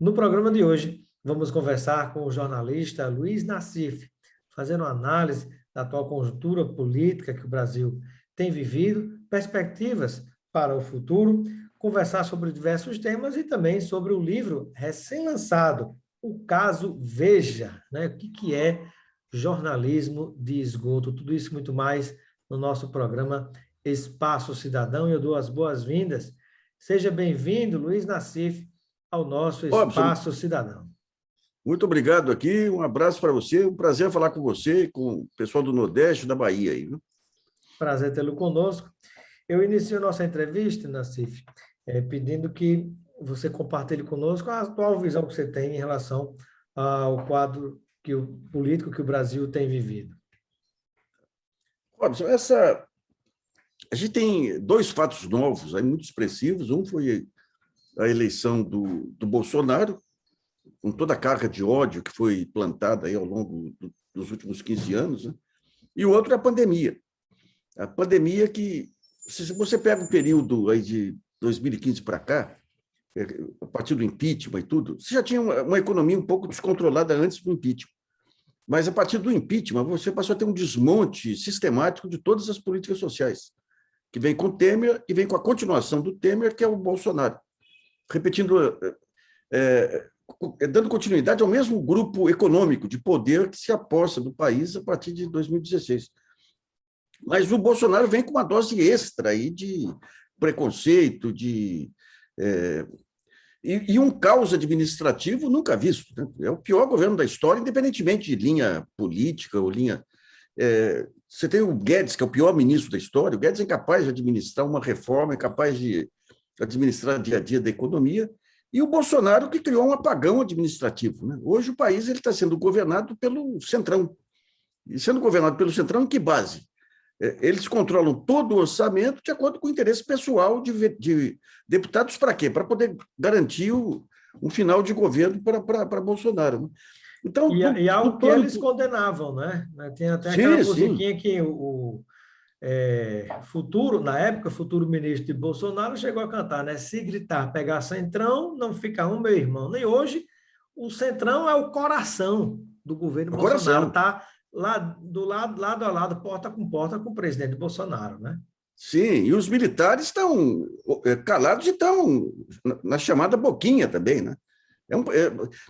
No programa de hoje, vamos conversar com o jornalista Luiz Nassif, fazendo uma análise da atual conjuntura política que o Brasil tem vivido, perspectivas para o futuro, conversar sobre diversos temas e também sobre o livro recém-lançado, O Caso Veja, né? O que é jornalismo de esgoto, tudo isso e muito mais no nosso programa Espaço Cidadão. E eu dou as boas-vindas. Seja bem-vindo, Luiz Nassif, ao nosso Robson, Espaço Cidadão. muito obrigado aqui, um abraço para você, um prazer falar com você, com o pessoal do Nordeste, da Bahia aí, viu? Prazer tê-lo conosco. Eu inicio nossa entrevista, Nassif, pedindo que você compartilhe conosco a atual visão que você tem em relação ao quadro político que o Brasil tem vivido. Robson, a gente tem dois fatos novos, aí, muito expressivos. Um foi a eleição do Bolsonaro, com toda a carga de ódio que foi plantada aí ao longo dos últimos 15 anos, né? E o outro é a pandemia. A pandemia que, se você pega o período aí de 2015 para cá, a partir do impeachment e tudo, você já tinha uma economia um pouco descontrolada antes do impeachment. Mas, a partir do impeachment, você passou a ter um desmonte sistemático de todas as políticas sociais, que vem com o Temer e vem com a continuação do Temer, que é o Bolsonaro. Repetindo, dando continuidade ao mesmo grupo econômico de poder que se aposta do país a partir de 2016. Mas o Bolsonaro vem com uma dose extra aí de preconceito, e um caos administrativo nunca visto, né? É o pior governo da história, independentemente de linha política ou linha... Você tem o Guedes, que é o pior ministro da história. O Guedes é incapaz de administrar uma reforma, é incapaz de administrar o dia a dia da economia, e o Bolsonaro que criou um apagão administrativo, né? Hoje o país está sendo governado pelo Centrão. E sendo governado pelo Centrão, em que base? Eles controlam todo o orçamento de acordo com o interesse pessoal de deputados. Para quê? Para poder garantir um final de governo para Bolsonaro, né? Então, E algo que eles condenavam, né? Tem até aquela musiquinha que o futuro, na época, futuro ministro de Bolsonaro chegou a cantar, né? Se gritar, pegar Centrão, não fica um, meu irmão. E hoje, o Centrão é o coração do governo Bolsonaro. Está lá lado a lado, porta com o presidente Bolsonaro, né? Sim, e os militares estão calados e estão na chamada boquinha também, né?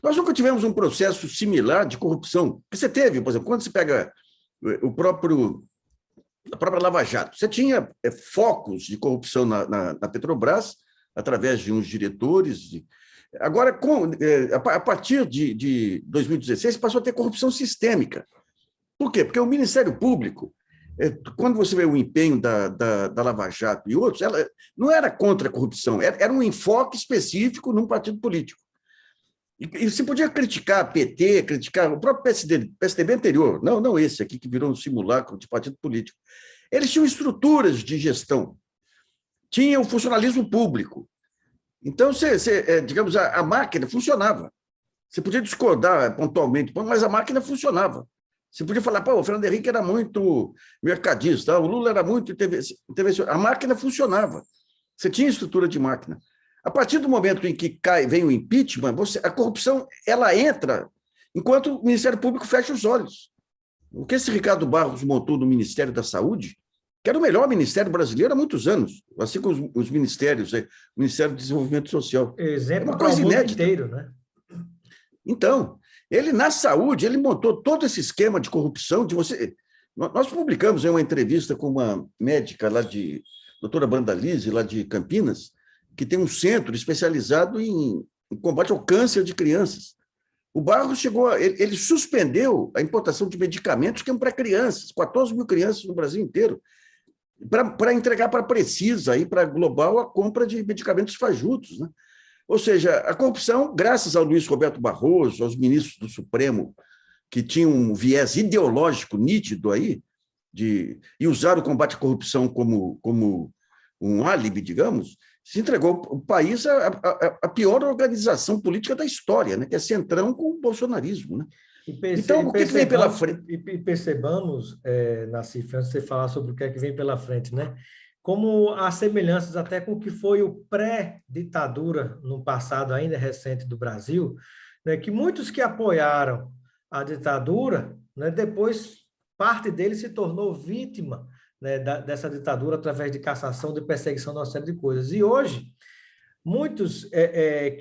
Nós nunca tivemos um processo similar de corrupção. Você teve, por exemplo, quando você pega a própria Lava Jato, você tinha focos de corrupção na Petrobras, através de uns diretores. Agora, a partir de 2016, passou a ter corrupção sistêmica. Por quê? Porque o Ministério Público, quando você vê o empenho da Lava Jato e outros, ela não era contra a corrupção, era um enfoque específico num partido político. E você podia criticar a PT, criticar o próprio PSDB anterior, não esse aqui que virou um simulacro de partido político. Eles tinham estruturas de gestão, tinham funcionalismo público. Então, digamos, a máquina funcionava. Você podia discordar pontualmente, mas a máquina funcionava. Você podia falar, o Fernando Henrique era muito mercadista, o Lula era muito intervencionista. A máquina funcionava. Você tinha estrutura de máquina. A partir do momento em que vem o impeachment, a corrupção ela entra enquanto o Ministério Público fecha os olhos. O que esse Ricardo Barros montou no Ministério da Saúde, que era o melhor ministério brasileiro há muitos anos, assim como os ministérios, o Ministério do Desenvolvimento Social. Exemplo para o mundo inteiro, né? Então, ele, na saúde, ele montou todo esse esquema de corrupção. Nós publicamos uma entrevista com uma médica lá doutora Brandalize, lá de Campinas, que tem um centro especializado em combate ao câncer de crianças. O Barros ele suspendeu a importação de medicamentos que eram para crianças, 14 mil crianças no Brasil inteiro, para entregar para a Precisa, para a Global, a compra de medicamentos fajutos, né? Ou seja, a corrupção, graças ao Luiz Roberto Barroso, aos ministros do Supremo, que tinham um viés ideológico nítido aí, e usaram o combate à corrupção como um álibi, digamos, se entregou o país à pior organização política da história, né? Que é Centrão com o bolsonarismo, né? Então, o que vem pela frente? E percebamos, Nassif, antes de você falar sobre o que é que vem pela frente, né? como há semelhanças até com o que foi o pré-ditadura no passado ainda recente do Brasil, né, que muitos que apoiaram a ditadura, né, depois parte deles se tornou vítima, né, dessa ditadura através de cassação, de perseguição, de uma série de coisas. E hoje, muitos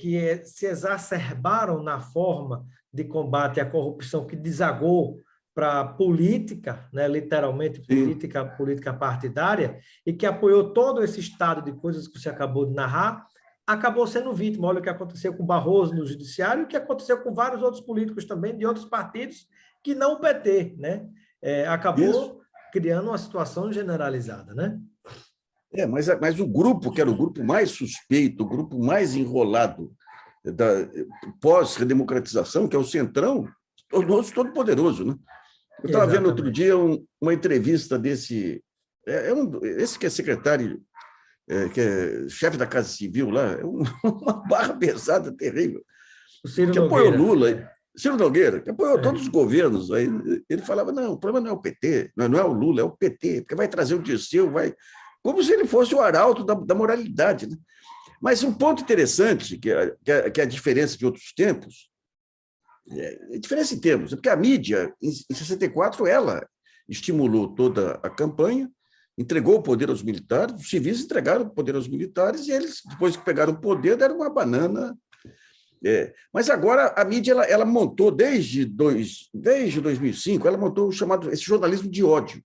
que se exacerbaram na forma de combate à corrupção que desagou para a política, né, literalmente Sim. política partidária, e que apoiou todo esse estado de coisas que você acabou de narrar, acabou sendo vítima. Olha o que aconteceu com Barroso no judiciário e o que aconteceu com vários outros políticos também de outros partidos que não o PT, né? Isso. Acabou criando uma situação generalizada, né? Mas o grupo, que era o grupo mais suspeito, o grupo mais enrolado da pós-redemocratização, que é o Centrão, tornou-se todo poderoso, né? Eu estava vendo outro Exatamente. dia uma entrevista desse, esse que é secretário, que é chefe da Casa Civil lá, uma barra pesada terrível, O Ciro que apoiou Nogueira. Lula, Ciro Nogueira, que apoiou todos os É. governos. Aí ele falava, não, o problema não é o PT, não é o Lula, é o PT, porque vai trazer o Dirceu, vai... Como se ele fosse o arauto da moralidade. Né? Mas um ponto interessante, que é a diferença de outros tempos, diferença em termos, porque a mídia, em 64, ela estimulou toda a campanha, entregou o poder aos militares, os civis entregaram o poder aos militares, e eles, depois que pegaram o poder, deram uma banana. Mas agora a mídia ela montou, desde 2005, ela montou esse jornalismo de ódio,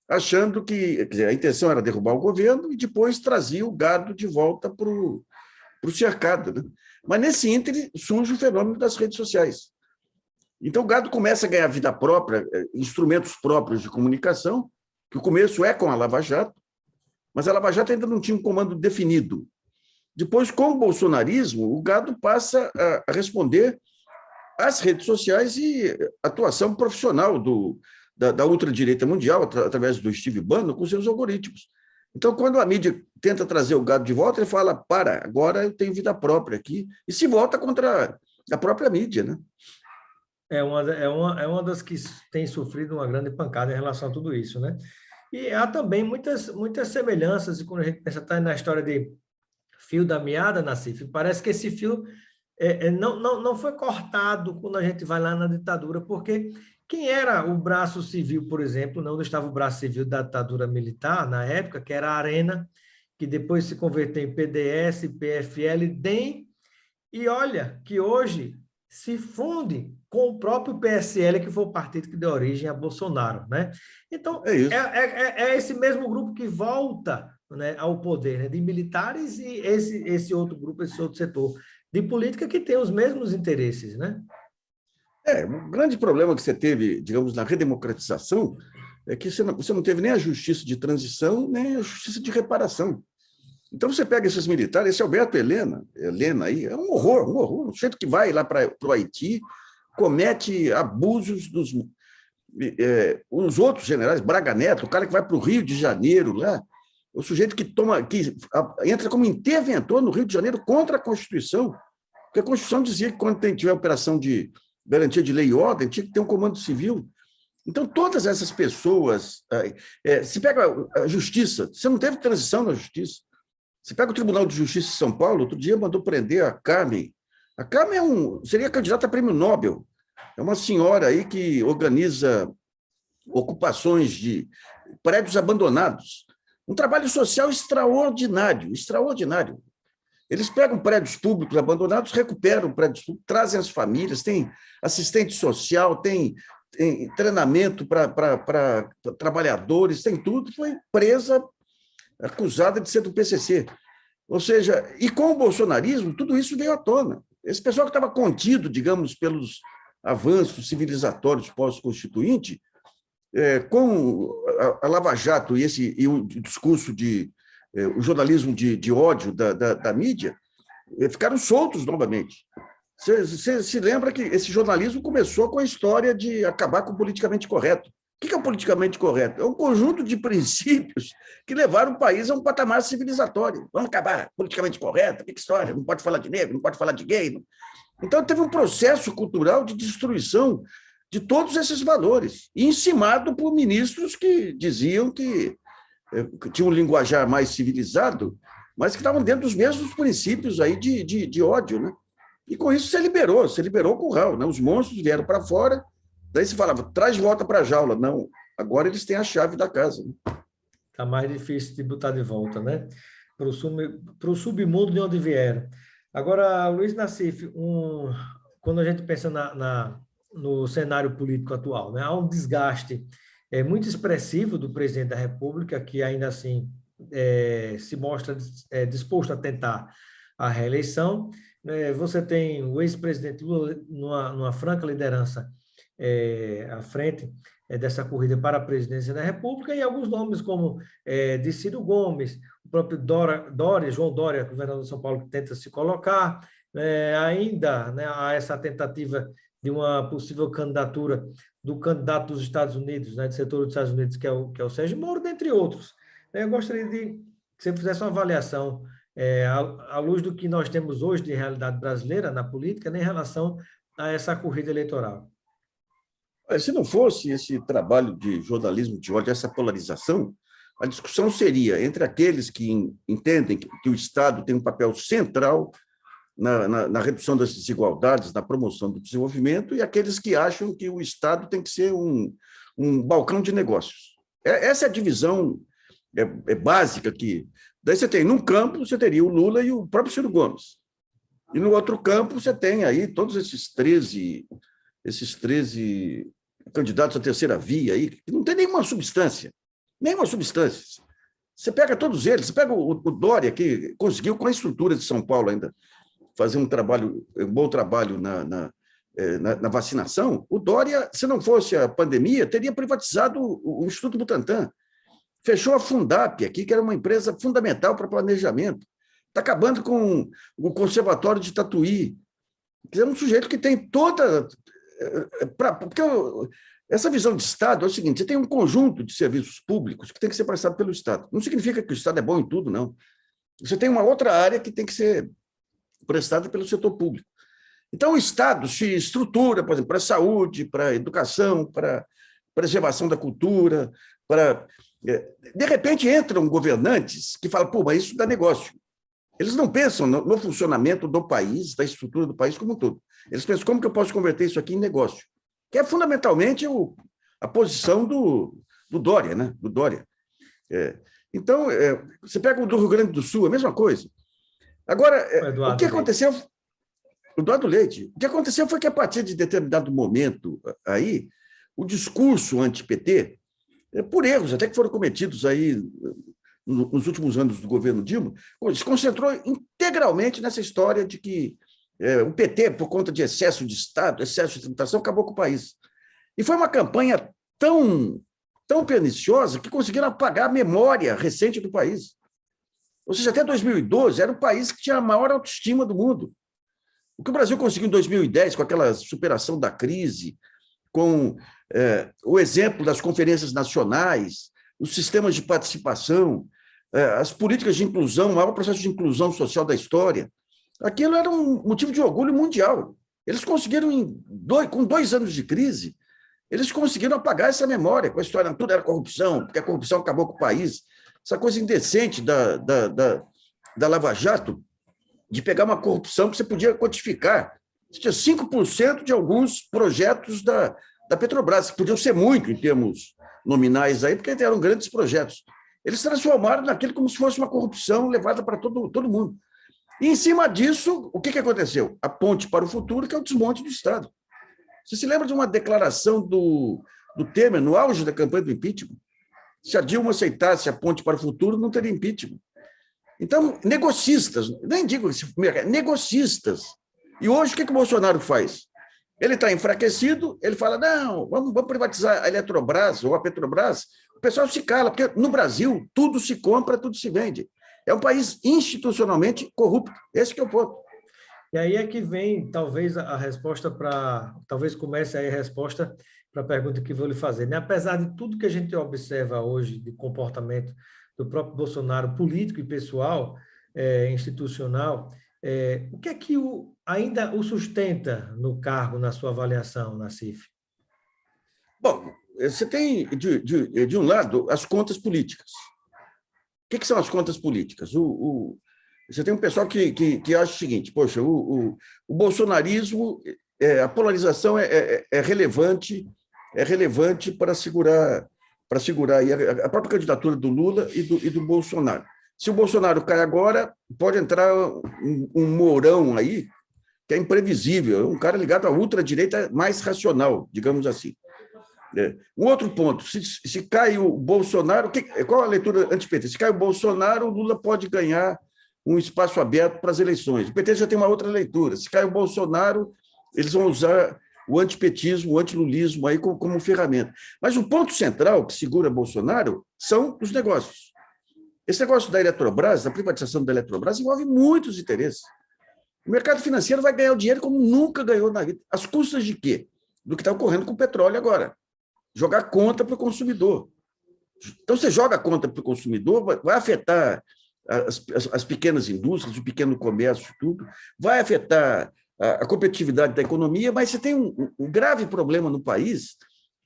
achando que, quer dizer, a intenção era derrubar o governo e depois trazia o gado de volta para o cercado. Né? Mas nesse ínterim surge o fenômeno das redes sociais. Então o gado começa a ganhar vida própria, instrumentos próprios de comunicação, que o começo é com a Lava Jato, mas a Lava Jato ainda não tinha um comando definido. Depois, com o bolsonarismo, o gado passa a responder às redes sociais e atuação profissional da ultradireita mundial, através do Steve Bannon, com seus algoritmos. Então, quando a mídia tenta trazer o gado de volta, ele fala, agora eu tenho vida própria aqui, e se volta contra a própria mídia. Né? É uma das que tem sofrido uma grande pancada em relação a tudo isso, né? E há também muitas semelhanças, e quando a gente pensa tá na história de fio da meada, Nassif, parece que esse fio não foi cortado quando a gente vai lá na ditadura, porque quem era o braço civil, por exemplo, não estava o braço civil da ditadura militar, na época, que era a Arena, que depois se converteu em PDS, PFL, DEM, e olha que hoje se funde com o próprio PSL, que foi o partido que deu origem a Bolsonaro, né? Então, É isso. é esse mesmo grupo que volta, né, ao poder, né, de militares e esse outro grupo, esse outro setor de política que tem os mesmos interesses, né? O grande problema que você teve, digamos, na redemocratização é que você não teve nem a justiça de transição, nem a justiça de reparação. Então, você pega esses militares, esse Alberto Helena aí, é um horror. Um sujeito que vai lá para o Haiti, comete abusos os outros generais, Braga Neto, o cara que vai para o Rio de Janeiro lá, o sujeito que entra como interventor no Rio de Janeiro contra a Constituição, porque a Constituição dizia que quando tiver operação de garantia de lei e ordem, tinha que ter um comando civil. Então, todas essas pessoas... se pega a justiça, você não teve transição na justiça. Você pega o Tribunal de Justiça de São Paulo, outro dia mandou prender a Carmen. A Carmen seria candidata a prêmio Nobel. É uma senhora aí que organiza ocupações de prédios abandonados. Um trabalho social extraordinário. Eles pegam prédios públicos abandonados, recuperam prédios públicos, trazem as famílias, tem assistente social, tem treinamento para trabalhadores, tem tudo. Foi presa, acusada de ser do PCC. Ou seja, e com o bolsonarismo, tudo isso veio à tona. Esse pessoal que estava contido, digamos, pelos avanços civilizatórios pós-constituinte, com a Lava Jato e o discurso o jornalismo de ódio da mídia, ficaram soltos novamente. Você se lembra que esse jornalismo começou com a história de acabar com o politicamente correto. O que é o politicamente correto? É um conjunto de princípios que levaram o país a um patamar civilizatório. Vamos acabar politicamente correto? Que história? Não pode falar de negro, não pode falar de gay. Não. Então, teve um processo cultural de destruição de todos esses valores, encimado por ministros que diziam que que tinham um linguajar mais civilizado, mas que estavam dentro dos mesmos princípios aí de ódio, né? E com isso você liberou o curral, né? Os monstros vieram para fora, daí você falava, traz de volta para a jaula. Não, agora eles têm a chave da casa. Está mais difícil de botar de volta, né? Para o submundo de onde vieram. Agora, Luiz Nassif, quando a gente pensa no cenário político atual, né? Há um desgaste muito expressivo do presidente da República, que ainda assim se mostra disposto a tentar a reeleição. Você tem o ex-presidente Lula numa franca liderança à frente dessa corrida para a presidência da República, e alguns nomes como de Ciro Gomes, o próprio João Dória, governador de São Paulo, que tenta se colocar, ainda, né, há essa tentativa de uma possível candidatura do candidato dos Estados Unidos, né, do setor dos Estados Unidos, que é o Sérgio Moro, dentre outros. Eu gostaria de que você fizesse uma avaliação à luz do que nós temos hoje de realidade brasileira na política, né, em relação a essa corrida eleitoral. Se não fosse esse trabalho de jornalismo de ódio, essa polarização, a discussão seria entre aqueles que entendem que o Estado tem um papel central na redução das desigualdades, na promoção do desenvolvimento, e aqueles que acham que o Estado tem que ser um balcão de negócios. Essa é a divisão básica que... Daí você tem, num campo, você teria o Lula e o próprio Ciro Gomes. E no outro campo, você tem aí todos esses 13 candidatos à terceira via aí, que não tem nenhuma substância. Você pega todos eles, você pega o Dória, que conseguiu, com a estrutura de São Paulo ainda, fazer um bom trabalho na vacinação. O Dória, se não fosse a pandemia, teria privatizado o Instituto Butantan. Fechou a Fundap aqui, que era uma empresa fundamental para planejamento. Está acabando com o Conservatório de Tatuí. É um sujeito que tem toda... Porque essa visão de Estado é o seguinte, você tem um conjunto de serviços públicos que tem que ser prestado pelo Estado. Não significa que o Estado é bom em tudo, não. Você tem uma outra área que tem que ser prestada pelo setor público. Então, o Estado se estrutura, por exemplo, para a saúde, para a educação, para a preservação da cultura, para... De repente, entram governantes que falam, pô, mas isso dá negócio. Eles não pensam no funcionamento do país, da estrutura do país como um todo. Eles pensam, como que eu posso converter isso aqui em negócio? Que é fundamentalmente a posição do Dória, né? Do Dória. Então, você pega o do Rio Grande do Sul, a mesma coisa. Agora, o que aconteceu... O Eduardo Leite. O que aconteceu foi que, a partir de determinado momento aí, o discurso anti-PT, por erros até que foram cometidos aí nos últimos anos do governo Dilma, se concentrou integralmente nessa história de que o PT, por conta de excesso de Estado, excesso de tributação, acabou com o país. E foi uma campanha tão perniciosa que conseguiram apagar a memória recente do país. Ou seja, até 2012, era o país que tinha a maior autoestima do mundo. O que o Brasil conseguiu em 2010, com aquela superação da crise, com o exemplo das conferências nacionais, os sistemas de participação, as políticas de inclusão, o maior processo de inclusão social da história, aquilo era um motivo de orgulho mundial. Eles conseguiram, com 2 anos de crise, eles conseguiram apagar essa memória, com a história, tudo era corrupção, porque a corrupção acabou com o país. Essa coisa indecente da Lava Jato, de pegar uma corrupção que você podia quantificar. Você tinha 5% de alguns projetos da Petrobras, que podiam ser muito em termos nominais, aí, porque eram grandes projetos. Eles transformaram naquilo como se fosse uma corrupção levada para todo mundo. E, em cima disso, o que aconteceu? A ponte para o futuro, que é o desmonte do Estado. Você se lembra de uma declaração do Temer, no auge da campanha do impeachment? Se a Dilma aceitasse a ponte para o futuro, não teria impeachment. Então, negocistas, nem digo negocistas. E hoje, o que o Bolsonaro faz? Ele está enfraquecido, ele fala, não, vamos privatizar a Eletrobras ou a Petrobras. O pessoal se cala, porque no Brasil tudo se compra, tudo se vende. É um país institucionalmente corrupto. Esse que é o ponto. E aí é que vem, talvez, a resposta para... Talvez comece aí a resposta para a pergunta que vou lhe fazer. Né? Apesar de tudo que a gente observa hoje de comportamento do próprio Bolsonaro, político e pessoal, institucional, o que é que ainda o sustenta no cargo, na sua avaliação, Nassif? Bom, você tem, de um lado, as contas políticas. que são as contas políticas? Você tem um pessoal que acha o seguinte, poxa, o bolsonarismo, a polarização é relevante para segurar aí a própria candidatura do Lula e do Bolsonaro. Se o Bolsonaro cai agora, pode entrar um Mourão aí, que é imprevisível, um cara ligado à ultradireita mais racional, digamos assim. Um outro ponto, se cai o Bolsonaro, qual a leitura anti-PT? Se cai o Bolsonaro, o Lula pode ganhar um espaço aberto para as eleições. O PT já tem uma outra leitura. Se cai o Bolsonaro, eles vão usar o antipetismo, o antilulismo aí como ferramenta. Mas o ponto central que segura Bolsonaro são os negócios. Esse negócio da Eletrobras, da privatização da Eletrobras, envolve muitos interesses. O mercado financeiro vai ganhar o dinheiro como nunca ganhou na vida. Às custas de quê? Do que está ocorrendo com o petróleo agora. Jogar conta para o consumidor. Então, você joga a conta para o consumidor, vai afetar as pequenas indústrias, o pequeno comércio, tudo, vai afetar a competitividade da economia, mas você tem um grave problema no país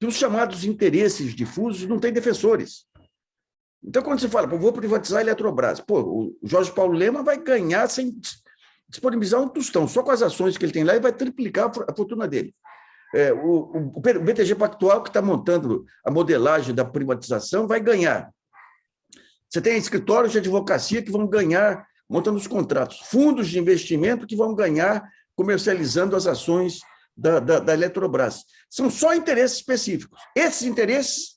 que os chamados interesses difusos não têm defensores. Então, quando você fala, vou privatizar a Eletrobras, o Jorge Paulo Lema vai ganhar sem disponibilizar um tostão, só com as ações que ele tem lá, e vai triplicar a fortuna dele. O BTG Pactual, que está montando a modelagem da privatização, vai ganhar. Você tem escritórios de advocacia que vão ganhar montando os contratos, fundos de investimento que vão ganhar comercializando as ações da Eletrobras. São só interesses específicos. Esses interesses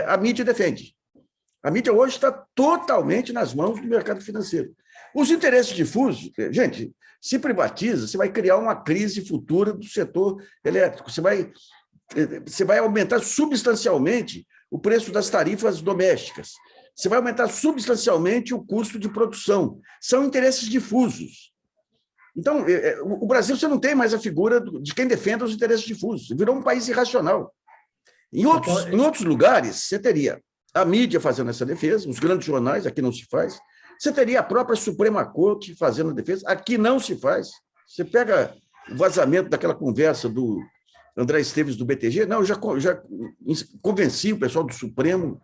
a mídia defende. A mídia hoje está totalmente nas mãos do mercado financeiro. Os interesses difusos, gente, se privatiza, você vai criar uma crise futura do setor elétrico, você vai aumentar substancialmente o preço das tarifas domésticas, você vai aumentar substancialmente o custo de produção. São interesses difusos. Então, o Brasil, você não tem mais a figura de quem defenda os interesses difusos. Virou um país irracional. Em outros lugares, você teria a mídia fazendo essa defesa, os grandes jornais, aqui não se faz. Você teria a própria Suprema Corte fazendo a defesa, aqui não se faz. Você pega o vazamento daquela conversa do André Esteves do BTG, não, eu já convenci o pessoal do Supremo.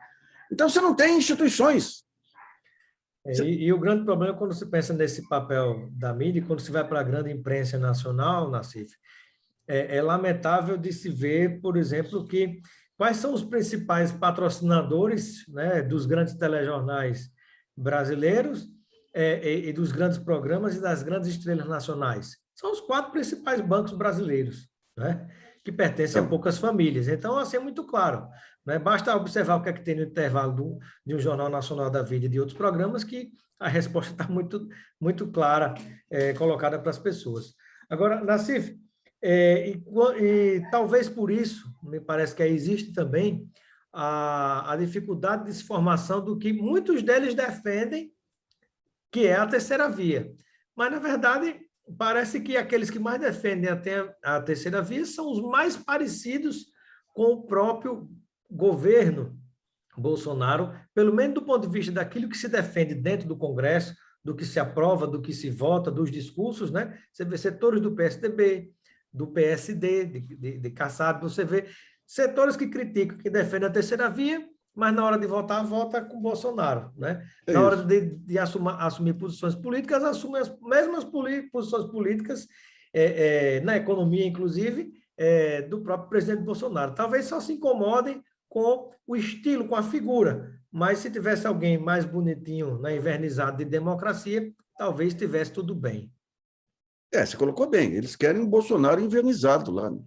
Então, você não tem instituições. E o grande problema, quando se pensa nesse papel da mídia, quando se vai para a grande imprensa nacional, Nassif, é lamentável de se ver, por exemplo, que quais são os principais patrocinadores, né, dos grandes telejornais brasileiros e dos grandes programas e das grandes estrelas nacionais. São os 4 principais bancos brasileiros, né, que pertencem a poucas famílias. Então, assim, é muito claro. Né? Basta observar o que é que tem no intervalo de um Jornal Nacional da Vida e de outros programas que a resposta está muito, muito clara, colocada para as pessoas. Agora, Nassif, e talvez por isso, me parece que existe também a dificuldade de se formação do que muitos deles defendem, que é a terceira via. Mas, na verdade, parece que aqueles que mais defendem a terceira via são os mais parecidos com o próprio governo Bolsonaro, pelo menos do ponto de vista daquilo que se defende dentro do Congresso, do que se aprova, do que se vota, dos discursos, né? Você vê setores do PSDB, do PSD, de Kassab, você vê setores que criticam, que defendem a terceira via, mas na hora de votar, vota com Bolsonaro, né? Na hora de assumir posições políticas, assume as mesmas posições políticas, na economia, inclusive, do próprio presidente Bolsonaro. Talvez só se incomodem com o estilo, com a figura, mas se tivesse alguém mais bonitinho, né, invernizado de democracia, talvez tivesse tudo bem. Você colocou bem, eles querem um Bolsonaro invernizado lá, né?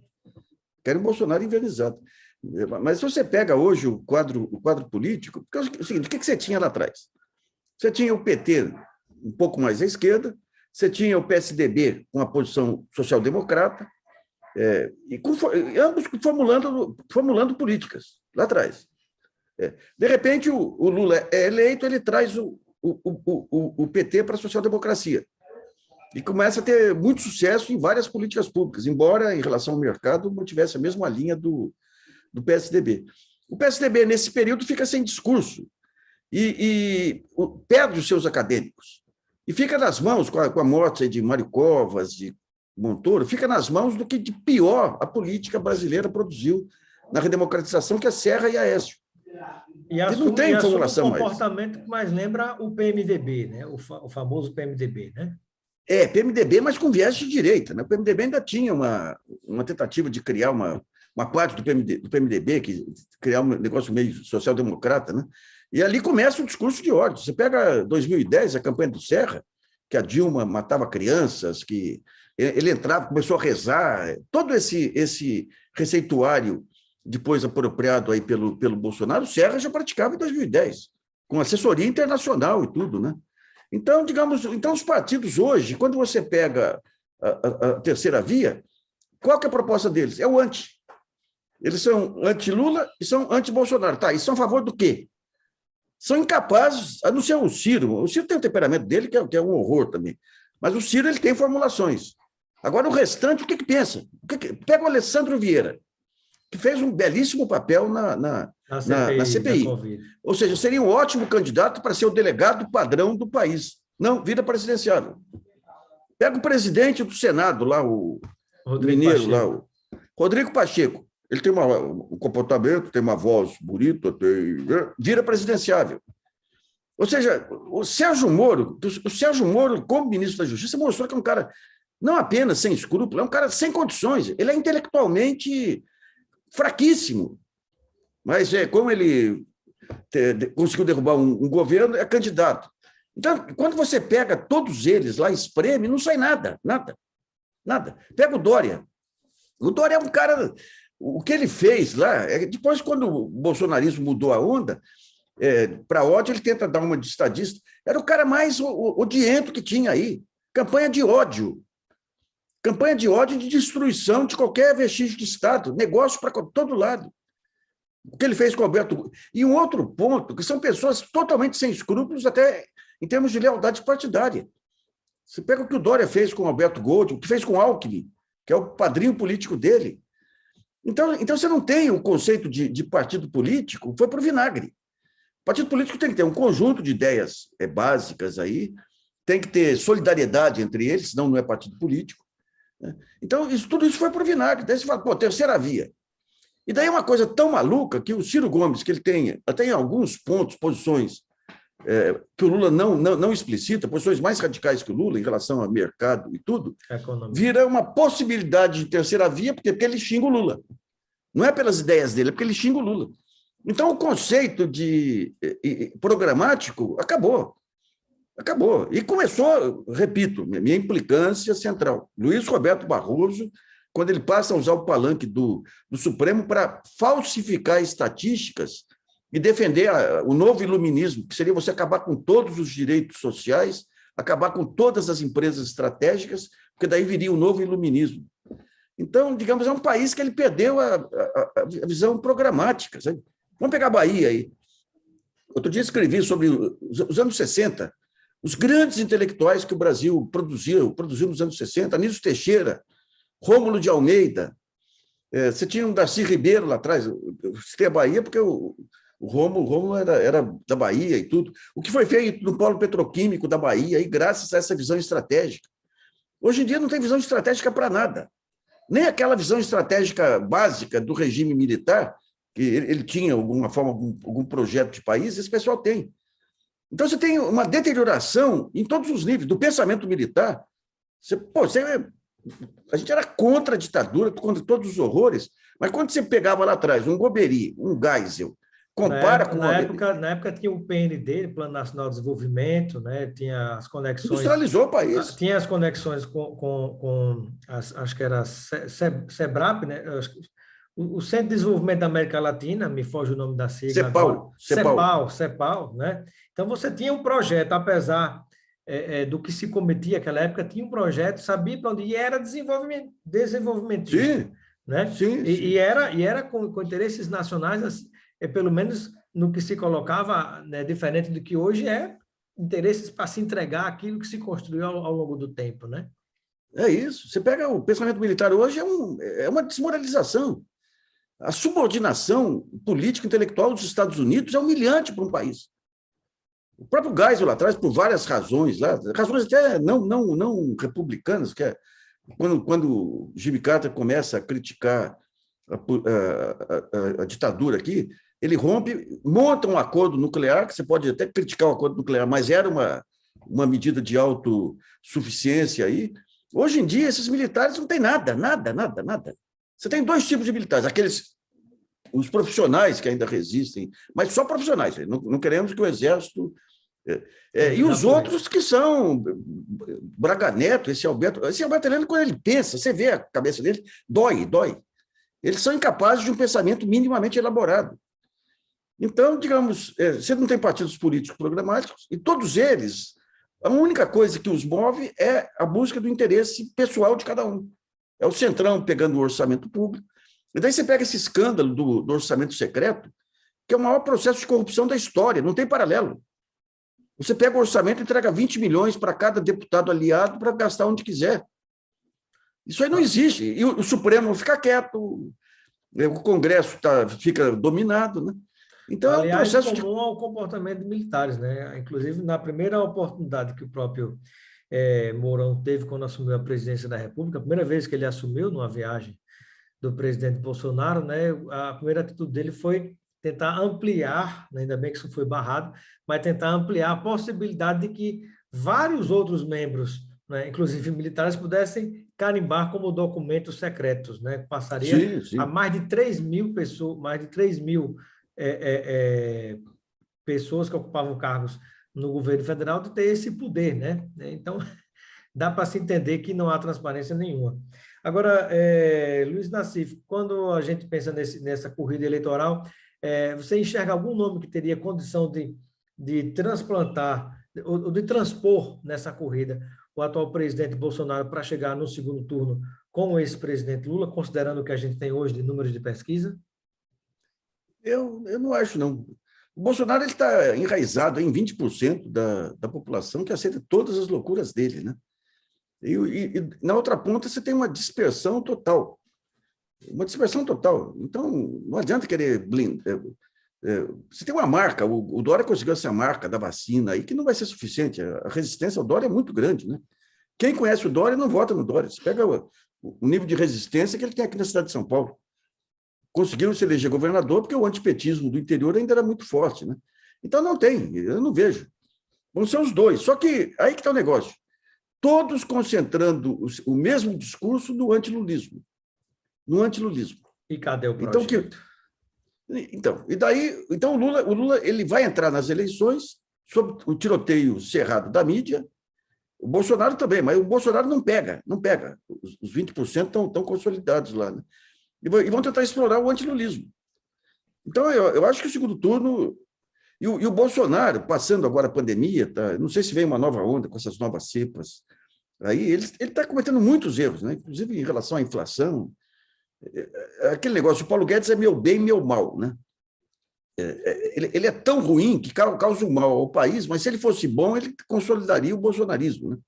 Querem um Bolsonaro invernizado. Mas se você pega hoje o quadro político, porque é o seguinte, o que você tinha lá atrás? Você tinha o PT um pouco mais à esquerda, você tinha o PSDB com a posição social-democrata, ambos formulando políticas lá atrás. De repente, o Lula é eleito, ele traz o PT para a social-democracia e começa a ter muito sucesso em várias políticas públicas, embora, em relação ao mercado, não tivesse a mesma linha do PSDB. O PSDB, nesse período, fica sem discurso e perde os seus acadêmicos. E fica nas mãos, com a morte de Mário Covas, de Montoro, fica nas mãos do que de pior a política brasileira produziu na redemocratização, que é Serra e Aécio. que não tem formulação um mais. comportamento que mais lembra o PMDB, né? O famoso PMDB, né? PMDB, mas com viés de direita. Né? O PMDB ainda tinha uma tentativa de criar uma parte do PMDB, que criar um negócio meio social-democrata, né? E ali começa o discurso de ódio. Você pega 2010, a campanha do Serra, que a Dilma matava crianças, que ele entrava, começou a rezar, todo esse receituário depois apropriado aí pelo Bolsonaro, o Serra já praticava em 2010, com assessoria internacional e tudo, né? Então, digamos, os partidos hoje, quando você pega a terceira via, qual que é a proposta deles? É o anti. Eles são anti-Lula e são anti-Bolsonaro. Tá, e são a favor do quê? São incapazes, a não ser o Ciro. O Ciro tem o temperamento dele, que é um horror também. Mas o Ciro ele tem formulações. Agora, o restante, o que pensa? Pega o Alessandro Vieira, que fez um belíssimo papel na CPI. Ou seja, seria um ótimo candidato para ser o delegado padrão do país. Não, vira presidenciável. Pega o presidente do Senado, lá, o mineiro, lá, o Rodrigo Pacheco. Ele tem um comportamento, tem uma voz bonita, vira presidenciável. Ou seja, o Sérgio Moro, como ministro da Justiça, mostrou que é um cara não apenas sem escrúpulos, é um cara sem condições. Ele é intelectualmente fraquíssimo. Mas como ele conseguiu derrubar um governo, é candidato. Então, quando você pega todos eles lá, espreme, não sai nada. Pega o Dória. O Dória é um cara... O que ele fez lá, depois, quando o bolsonarismo mudou a onda, para ódio, ele tenta dar uma de estadista. Era o cara mais odiento que tinha aí. Campanha de ódio. Campanha de ódio e de destruição de qualquer vestígio de Estado. Negócio para todo lado. O que ele fez com o Alberto... E um outro ponto, que são pessoas totalmente sem escrúpulos, até em termos de lealdade partidária. Você pega o que o Dória fez com o Alberto Gold, o que fez com o Alckmin, que é o padrinho político dele. Então você não tem o conceito de partido político, foi para o vinagre. O partido político tem que ter um conjunto de ideias básicas aí, tem que ter solidariedade entre eles, senão não é partido político. Né? Então, tudo isso foi para o vinagre. Daí você fala, terceira via. E daí é uma coisa tão maluca que o Ciro Gomes, que ele tem até em alguns pontos, posições que o Lula não explicita, posições mais radicais que o Lula em relação ao mercado e tudo, vira uma possibilidade de terceira via, porque ele xinga o Lula. Não é pelas ideias dele, é porque ele xinga o Lula. Então, o conceito de programático acabou. E começou, repito, minha implicância central. Luiz Roberto Barroso, quando ele passa a usar o palanque do Supremo para falsificar estatísticas e defender o novo iluminismo, que seria você acabar com todos os direitos sociais, acabar com todas as empresas estratégicas, porque daí viria o novo iluminismo. Então, digamos, é um país que ele perdeu a visão programática. Sabe? Vamos pegar a Bahia aí. Outro dia escrevi sobre os anos 60, os grandes intelectuais que o Brasil produziu nos anos 60, Anísio Teixeira, Rômulo de Almeida, você tinha um Darcy Ribeiro lá atrás, eu citei a Bahia porque o Rômulo era da Bahia e tudo. O que foi feito no polo petroquímico da Bahia, aí, graças a essa visão estratégica. Hoje em dia não tem visão estratégica para nada. Nem aquela visão estratégica básica do regime militar, que ele tinha alguma forma, algum projeto de país, esse pessoal tem. Então, você tem uma deterioração em todos os níveis, do pensamento militar. A gente era contra a ditadura, contra todos os horrores, mas quando você pegava lá atrás um Goberi, um Geisel, compara com... Na época tinha o PND, Plano Nacional de Desenvolvimento, né? Tinha as conexões... Industrializou o país. Tinha as conexões com acho que era SEBRAP, né? O Centro de Desenvolvimento da América Latina, me foge o nome da sigla. CEPAL, né? Então, você tinha um projeto, apesar do que se cometia naquela época, tinha um projeto, sabia para onde ia, era desenvolvimentista. Sim, né? Sim, E era com interesses nacionais, assim, pelo menos no que se colocava, né, diferente do que hoje interesses para se entregar aquilo que se construiu ao longo do tempo, né? É isso. Você pega o pensamento militar hoje, é uma desmoralização. A subordinação política intelectual dos Estados Unidos é humilhante para um país. O próprio Geisel lá atrás, por várias razões, razões até não republicanas, que é quando Jimmy Carter começa a criticar a ditadura aqui, ele rompe, monta um acordo nuclear, que você pode até criticar o acordo nuclear, mas era uma medida de autossuficiência aí. Hoje em dia, esses militares não têm nada, nada, nada, nada. Você tem dois tipos de militares, os profissionais que ainda resistem, mas só profissionais, não queremos que o Exército... e os outros que são Braga Neto, esse Alberto Heleno, quando ele pensa, você vê a cabeça dele, dói. Eles são incapazes de um pensamento minimamente elaborado. Então, digamos, você não tem partidos políticos programáticos, e todos eles, a única coisa que os move é a busca do interesse pessoal de cada um. É o Centrão pegando o orçamento público, e daí você pega esse escândalo do orçamento secreto, que é o maior processo de corrupção da história, não tem paralelo. Você pega o orçamento e entrega 20 milhões para cada deputado aliado para gastar onde quiser. Isso aí não existe. E o Supremo fica quieto, o Congresso fica dominado, né? Então, aliás, é um processo comum ao comportamento de militares, né? Inclusive, na primeira oportunidade que o próprio Mourão teve quando assumiu a presidência da República, a primeira vez que ele assumiu numa viagem do presidente Bolsonaro, né? A primeira atitude dele foi tentar ampliar, ainda bem que isso foi barrado, mas tentar ampliar a possibilidade de que vários outros membros, né, inclusive militares, pudessem carimbar como documentos secretos, né? Passaria sim. a mais de 3.000 pessoas, mais de 3.000 pessoas que ocupavam cargos no governo federal de ter esse poder, né? Então, dá para se entender que não há transparência nenhuma. Agora, Luiz Nassif, quando a gente pensa nessa corrida eleitoral, você enxerga algum nome que teria condição de transplantar, ou de transpor nessa corrida o atual presidente Bolsonaro para chegar no segundo turno com o ex-presidente Lula, considerando o que a gente tem hoje de números de pesquisa? Eu não acho, não. O Bolsonaro está enraizado em 20% da população que aceita todas as loucuras dele, né? E na outra ponta você tem uma dispersão total. Uma dispersão total. Então, não adianta querer blindar. Você tem uma marca, o Dória conseguiu essa marca da vacina aí, que não vai ser suficiente. A resistência ao Dória é muito grande, né? Quem conhece o Dória não vota no Dória. Você pega o nível de resistência que ele tem aqui na cidade de São Paulo. Conseguiram se eleger governador porque o antipetismo do interior ainda era muito forte, né? Então, não tem, eu não vejo. Vão ser os dois. Só que aí que está o negócio. Todos concentrando o mesmo discurso no antilulismo. No antilulismo. E cadê o projeto? Então o Lula ele vai entrar nas eleições sob o tiroteio cerrado da mídia, o Bolsonaro também, mas o Bolsonaro não pega. Os 20% estão consolidados lá, né? E vão tentar explorar o antilulismo. Então, eu acho que o segundo turno... E o Bolsonaro, passando agora a pandemia, não sei se vem uma nova onda com essas novas cepas, aí ele está cometendo muitos erros, né? Inclusive em relação à inflação. Aquele negócio, o Paulo Guedes é meu bem, meu mal, né? Ele é tão ruim que causa um mal ao país, mas se ele fosse bom, ele consolidaria o bolsonarismo, né?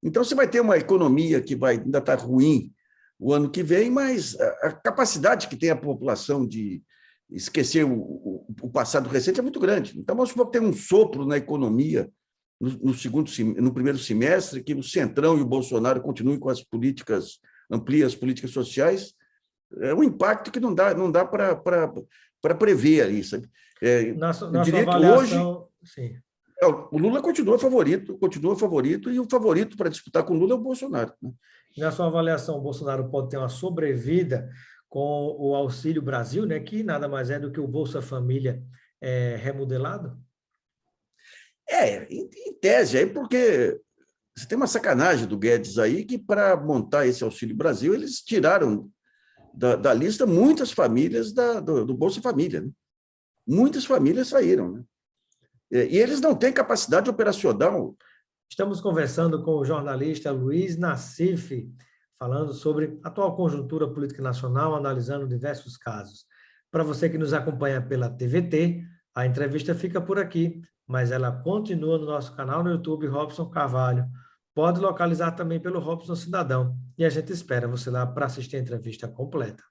Então, você vai ter uma economia que vai ainda estar ruim o ano que vem, mas a capacidade que tem a população de esquecer o passado recente é muito grande. Então, vamos supor que tem um sopro na economia no primeiro semestre, que o Centrão e o Bolsonaro continuem com as políticas, ampliem as políticas sociais. É um impacto que não dá para prever ali, sabe? Na eu diria sua que hoje sim. O Lula continua favorito, e o favorito para disputar com o Lula é o Bolsonaro, né? Na sua avaliação, o Bolsonaro pode ter uma sobrevida com o Auxílio Brasil, né, que nada mais é do que o Bolsa Família remodelado? Em tese, aí porque você tem uma sacanagem do Guedes aí, que para montar esse Auxílio Brasil, eles tiraram da lista muitas famílias do Bolsa Família, né? Muitas famílias saíram, né? E eles não têm capacidade operacional. Estamos conversando com o jornalista Luiz Nassif, falando sobre a atual conjuntura política nacional, analisando diversos casos. Para você que nos acompanha pela TVT, a entrevista fica por aqui, mas ela continua no nosso canal no YouTube, Robson Carvalho. Pode localizar também pelo Robson Cidadão. E a gente espera você lá para assistir a entrevista completa.